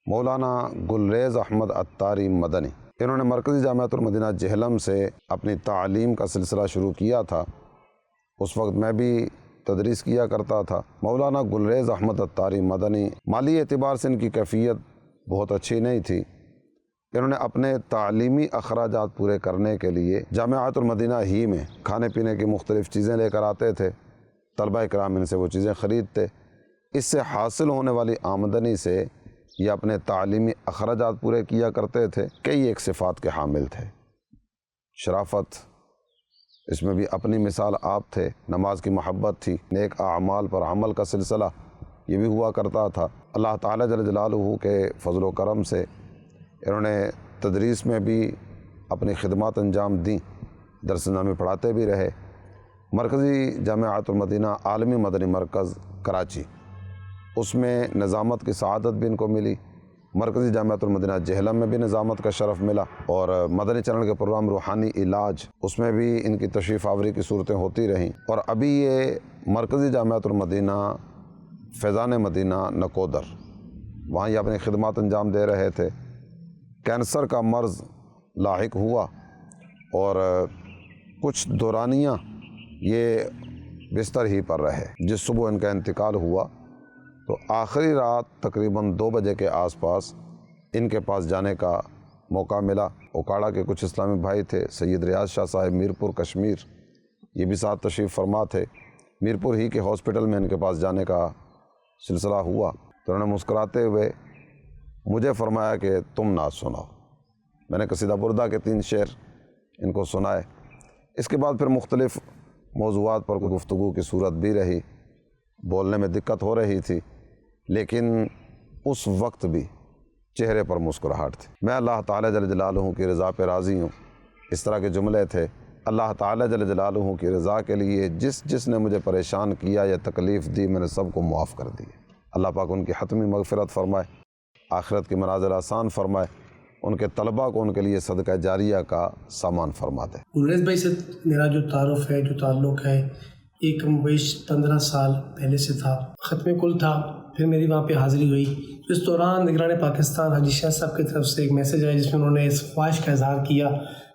مولانا galleries Ahmad عطاری مدنی، انہوں نے مرکزی جامعۃ المدینہ جہلم سے اپنی تعلیم کا سلسلہ شروع کیا تھا۔ اس وقت میں بھی تدریس کیا کرتا تھا۔ مولانا گلریز احمد عطاری مدنی، مالی اعتبار سے ان کی کیفیت بہت اچھی نہیں تھی۔ انہوں نے اپنے تعلیمی اخراجات پورے کرنے کے لیے جامعۃ المدینہ ہی میں کھانے پینے کی مختلف چیزیں لے کر آتے تھے، طلبہ کرام ان سے وہ چیزیں خریدتے۔ اس سے حاصل ہونے والی آمدنی سے یہ اپنے تعلیمی اخراجات پورے کیا کرتے تھے۔ کئی ایک صفات کے حامل تھے، شرافت، اس میں بھی اپنی مثال آپ تھے، نماز کی محبت تھی، نیک اعمال پر عمل کا سلسلہ یہ بھی ہوا کرتا تھا۔ اللہ تعالیٰ جل جلالہ کے فضل و کرم سے انہوں نے تدریس میں بھی اپنی خدمات انجام دیں، درس نامی پڑھاتے بھی رہے۔ مرکزی جامعۃ المدینہ عالمی مدنی مرکز کراچی، اس میں نظامت کی سعادت بھی ان کو ملی۔ مرکزی جامعۃ المدینہ جہلم میں بھی نظامت کا شرف ملا، اور مدنی چینل کے پروگرام روحانی علاج، اس میں بھی ان کی تشریف آوری کی صورتیں ہوتی رہیں۔ اور ابھی یہ مرکزی جامعۃ المدینہ فیضان مدینہ نکودر، وہاں یہ اپنی خدمات انجام دے رہے تھے۔ کینسر کا مرض لاحق ہوا اور کچھ دورانیہ یہ بستر ہی پر رہے۔ جس صبح ان کا انتقال ہوا تو آخری رات تقریباً 2 بجے کے آس پاس ان کے پاس جانے کا موقع ملا۔ اوکاڑا کے کچھ اسلامی بھائی تھے، سید ریاض شاہ صاحب میرپور کشمیر، یہ بھی ساتھ تشریف فرما تھے۔ میرپور ہی کے ہاسپٹل میں ان کے پاس جانے کا سلسلہ ہوا تو انہوں نے مسکراتے ہوئے مجھے فرمایا کہ تم نعت سناؤ۔ میں نے قصیدہ بردہ کے 3 شعر ان کو سنائے۔ اس کے بعد پھر مختلف موضوعات پر گفتگو کی صورت بھی رہی، بولنے میں دقت ہو رہی تھی، لیکن اس وقت بھی چہرے پر مسکراہٹ تھی۔ میں اللہ تعالیٰ جل جلالہ کی رضا پہ راضی ہوں، اس طرح کے جملے تھے۔ اللہ تعالیٰ جل جلالہ کی رضا کے لیے جس نے مجھے پریشان کیا یا تکلیف دی، میں نے سب کو معاف کر دی۔ اللہ پاک ان کی حتمی مغفرت فرمائے، آخرت کی منازل آسان فرمائے، ان کے طلباء کو ان کے لیے صدقہ جاریہ کا سامان فرما دے۔ گلریز بھائی سے میرا جو تعارف ہے، جو تعلق ہے، ایک 15 سال پہلے سے تھا۔ ختم کل تھا، پھر میری وہاں پہ حاضری ہوئی۔ اس دوران نگران پاکستان حاجی شاہ صاحب کی طرف سے ایک میسیج آیا جس میں انہوں نے اس خواہش کا اظہار کیا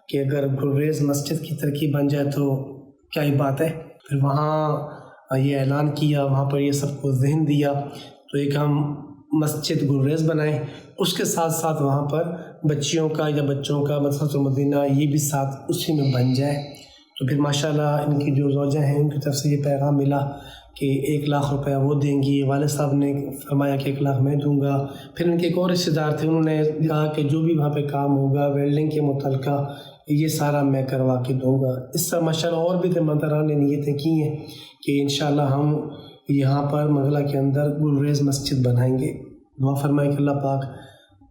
کہ اگر گلریز مسجد کی ترقی بن جائے تو کیا ہی بات ہے۔ پھر وہاں یہ اعلان کیا، وہاں پر یہ سب کو ذہن دیا تو ایک ہم مسجد گلریز بنائیں، اس کے ساتھ ساتھ وہاں پر بچوں کا مدرسۃ المدینہ یہ بھی ساتھ اسی میں بن جائے۔ تو پھر ماشاءاللہ ان کی جو زوجہ ہیں ان کی طرف سے یہ پیغام ملا کہ 1 لاکھ روپیہ وہ دیں گی، والد صاحب نے فرمایا کہ 1 لاکھ میں دوں گا۔ پھر ان کے ایک اور رشتہ دار تھے، انہوں نے کہا کہ جو بھی وہاں پہ کام ہوگا ویلڈنگ کے متعلقہ یہ سارا میں کروا کے دوں گا۔ اس سے ماشاءاللہ اور بھی تیمارداران نے نیتیں کی ہیں کہ انشاءاللہ ہم یہاں پر منگلہ کے اندر گلریز مسجد بنائیں گے۔ دعا فرمائے کہ اللہ پاک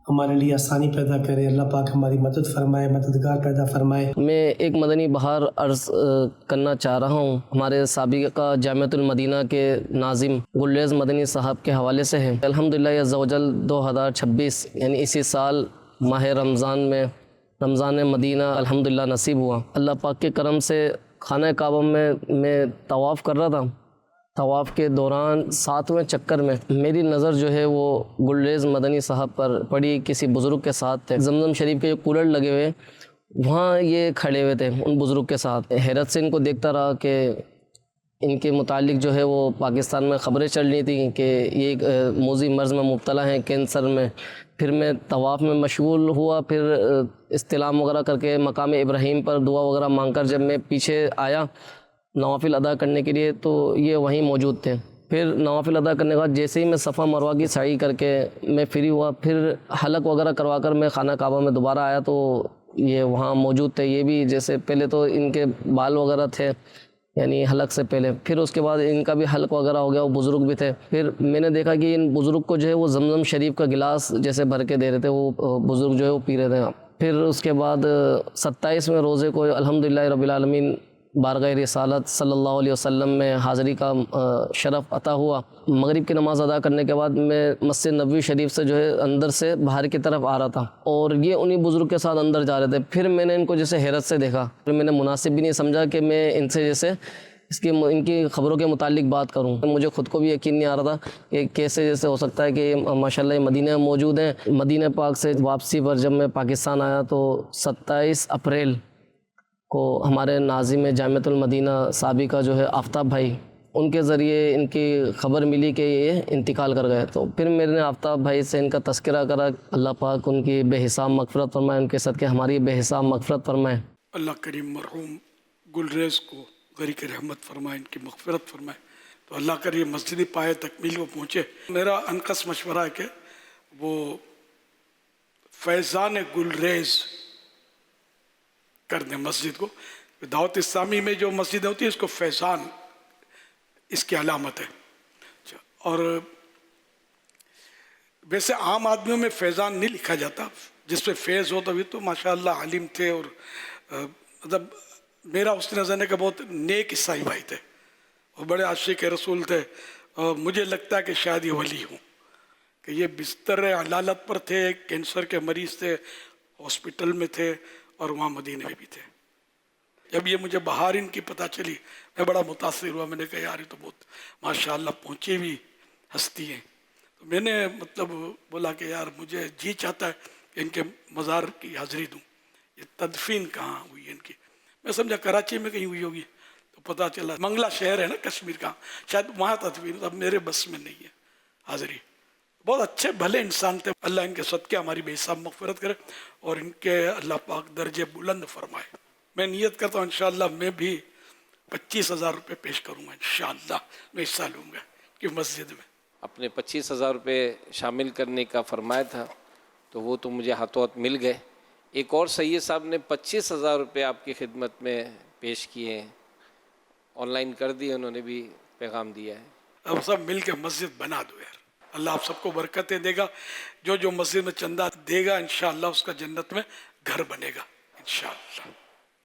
ہمارے لیے آسانی پیدا کرے، اللہ پاک ہماری مدد فرمائے، مددگار پیدا فرمائے۔ میں ایک مدنی بہار عرض کرنا چاہ رہا ہوں، ہمارے سابقہ جامعۃ المدینہ کے ناظم گلریز مدنی صاحب کے حوالے سے ہے۔ الحمدللہ عز و جل 2026 یعنی اسی سال ماہ رمضان میں رمضان مدینہ الحمدللہ نصیب ہوا۔ اللہ پاک کے کرم سے خانہ کعبہ میں طواف کر رہا تھا۔ طواف کے دوران 7ویں چکر میں میری نظر جو ہے وہ گلریز مدنی صاحب پر پڑی، کسی بزرگ کے ساتھ تھے۔ زمزم شریف کے جو کولر لگے ہوئے وہاں یہ کھڑے ہوئے تھے ان بزرگ کے ساتھ۔ حیرت سے ان کو دیکھتا رہا کہ ان کے متعلق جو ہے وہ پاکستان میں خبریں چل رہی تھیں کہ یہ ایک موذی مرض میں مبتلا ہیں، کینسر میں۔ پھر میں طواف میں مشغول ہوا، پھر استلام وغیرہ کر کے مقام ابراہیم پر دعا وغیرہ مانگ کر جب میں پیچھے آیا نوافل ادا کرنے کے لیے تو یہ وہیں موجود تھے۔ پھر نوافل ادا کرنے کے بعد جیسے ہی میں صفا مروہ کی سعی کر کے میں فری ہوا، پھر حلق وغیرہ کروا کر میں خانہ کعبہ میں دوبارہ آیا تو یہ وہاں موجود تھے۔ یہ بھی جیسے پہلے تو ان کے بال وغیرہ تھے یعنی حلق سے پہلے، پھر اس کے بعد ان کا بھی حلق وغیرہ ہو گیا، وہ بزرگ بھی تھے۔ پھر میں نے دیکھا کہ ان بزرگ کو جو ہے وہ زمزم شریف کا گلاس جیسے بھر کے دے رہے تھے، وہ بزرگ جو ہے وہ پی رہے تھے۔ پھر اس کے بعد 27ویں روزے کو الحمدللہ رب العالمین بارگاہ رسالت صلی اللہ علیہ وسلم میں حاضری کا شرف عطا ہوا۔ مغرب کی نماز ادا کرنے کے بعد میں مسجد نبوی شریف سے جو ہے اندر سے باہر کی طرف آ رہا تھا اور یہ انہی بزرگ کے ساتھ اندر جا رہے تھے۔ پھر میں نے ان کو جیسے حیرت سے دیکھا، پھر میں نے مناسب بھی نہیں سمجھا کہ میں ان سے جیسے اس کی ان کی خبروں کے متعلق بات کروں، مجھے خود کو بھی یقین نہیں آ رہا تھا کہ کیسے جیسے ہو سکتا ہے کہ ماشاءاللہ یہ مدینہ میں موجود ہیں۔ مدینہ پاک سے واپسی پر جب میں پاکستان آیا تو 27 اپریل کو ہمارے ناظم جامعۃ المدینہ سابقہ جو ہے آفتاب بھائی، ان کے ذریعے ان کی خبر ملی کہ یہ انتقال کر گئے، تو پھر میں نے آفتاب بھائی سے ان کا تذکرہ کرا۔ اللہ پاک ان کی بے حساب مغفرت فرمائے، ان کے صدقے ہماری بے حساب مغفرت فرمائے۔ اللہ کریم مرحوم گلریز کو غریق رحمت فرمائے، ان کی مغفرت فرمائے۔ تو اللہ کرے مسجد پائے تکمیل کو پہنچے۔ میرا انقص مشورہ ہے کہ وہ فیضان گلریز کر دیں مسجد کو۔ دعوت اسلامی میں جو مسجدیں ہوتی ہیں اس کو فیضان اس کی علامت ہے۔ اور ویسے عام آدمیوں میں فیضان نہیں لکھا جاتا، جس پہ فیض ہو تو بھی تو ماشاءاللہ عالم تھے، اور مطلب میرا اس نظر ہے کہ بہت نیک عیسائی بھائی تھے اور بڑے عاشق رسول تھے، اور مجھے لگتا ہے کہ شاید یہ ولی ہوں، کہ یہ بستر علالت پر تھے، کینسر کے مریض تھے، ہاسپٹل میں تھے، اور وہاں مدینے میں بھی تھے۔ جب یہ مجھے بہار ان کی پتہ چلی میں بڑا متاثر ہوا، میں نے کہا یار یہ تو بہت ماشاءاللہ پہنچی ہوئی ہستی ہیں۔ تو میں نے مطلب بولا کہ یار مجھے جی چاہتا ہے کہ ان کے مزار کی حاضری دوں۔ یہ تدفین کہاں ہوئی ہے ان کی؟ میں سمجھا کراچی میں کہیں ہوئی ہوگی، تو پتہ چلا منگلہ شہر ہے نا کشمیر کا، شاید وہاں تدفین، اب میرے بس میں نہیں ہے حاضری۔ بہت اچھے بھلے انسان تھے، اللہ ان کے صدقے ہماری بے حساب مغفرت کرے اور ان کے اللہ پاک درجے بلند فرمائے۔ میں نیت کرتا ہوں انشاءاللہ میں بھی 25,000 روپے پیش کروں گا، انشاءاللہ میں حصہ لوں گا کہ مسجد میں۔ اپنے 25,000 روپے شامل کرنے کا فرمایا تھا تو وہ تو مجھے ہاتھوں ہاتھ مل گئے۔ ایک اور سید صاحب نے 25,000 روپے آپ کی خدمت میں پیش کیے ہیں، آن لائن کر دیے، انہوں نے بھی پیغام دیا ہے۔ اب سب مل کے مسجد بنا دو یار، اللہ آپ سب کو برکتیں دے گا۔ جو مسجد میں چندہ دے گا انشاءاللہ اس کا جنت میں گھر بنے گا انشاءاللہ۔